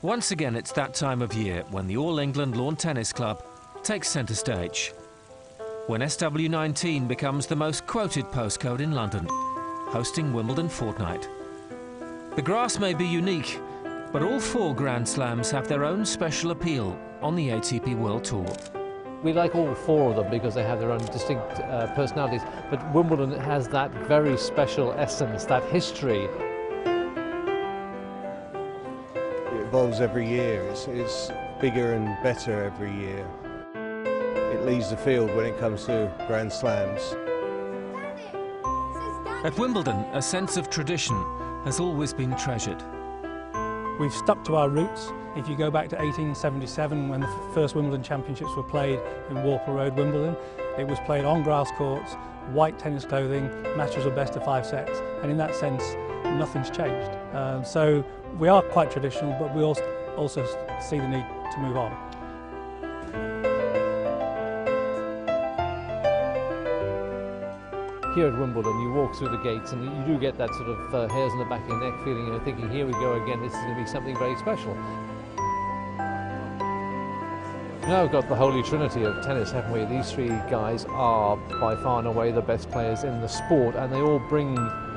Once again, it's that time of year when the All England Lawn Tennis Club takes centre stage. When SW19 becomes the most quoted postcode in London, hosting Wimbledon Fortnight. The grass may be unique, but all 4 Grand Slams have their own special appeal on the ATP World Tour. We like all 4 of them because they have their own distinct personalities, but Wimbledon has that very special essence, that history. It evolves every year, it's bigger and better every year. It leads the field when it comes to Grand Slams. At Wimbledon, a sense of tradition has always been treasured. We've stuck to our roots. If you go back to 1877, when the first Wimbledon Championships were played in Warple Road, Wimbledon, it was played on grass courts, white tennis clothing, matches were best of 5 sets, and in that sense, nothing's changed. So we are quite traditional, but we also see the need to move on. Here at Wimbledon, you walk through the gates and you do get that sort of hairs on the back of your neck feeling, you're thinking, here we go again, this is going to be something very special. Now we've got the holy trinity of tennis, haven't we? These 3 guys are by far and away the best players in the sport, and they all bring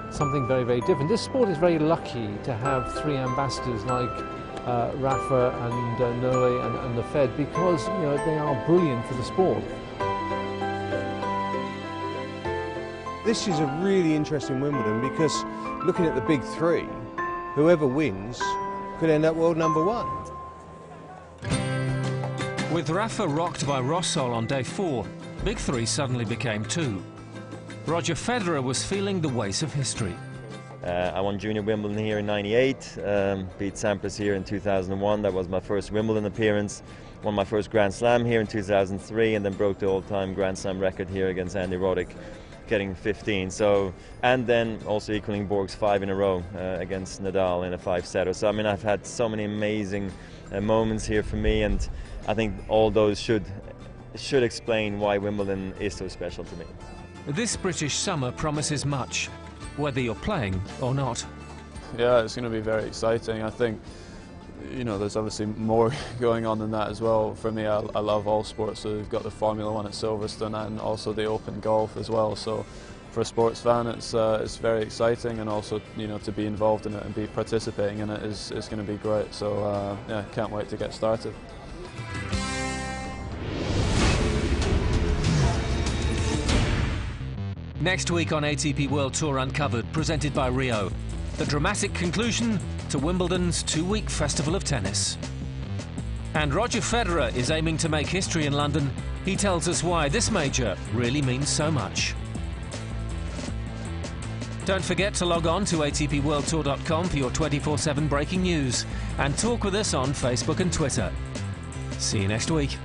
something very, very different. This sport is very lucky to have 3 ambassadors like Rafa and Nole and the Fed, because they are brilliant for the sport. This is a really interesting Wimbledon because looking at the big 3, whoever wins could end up world number 1. With Rafa rocked by Rosol on day 4, big 3 suddenly became 2. Roger Federer was feeling the weight of history. I won Junior Wimbledon here in '98, beat Sampras here in 2001, that was my first Wimbledon appearance. Won my first Grand Slam here in 2003 and then broke the all-time Grand Slam record here against Andy Roddick, getting 15. So, and then also equaling Borg's 5 in a row against Nadal in a 5-setter. So I mean, I've had so many amazing moments here for me, and I think all those should explain why Wimbledon is so special to me. This British summer promises much, whether you're playing or not. Yeah, it's going to be very exciting. I think, there's obviously more going on than that as well. For me, I love all sports, so we've got the Formula 1 at Silverstone and also the Open Golf as well. So for a sports fan, it's very exciting, and also to be involved in it and be participating in it is going to be great. So yeah, can't wait to get started. Next week on ATP World Tour Uncovered, presented by Rio, the dramatic conclusion to Wimbledon's 2-week festival of tennis. And Roger Federer is aiming to make history in London. He tells us why this major really means so much. Don't forget to log on to atpworldtour.com for your 24/7 breaking news, and talk with us on Facebook and Twitter. See you next week.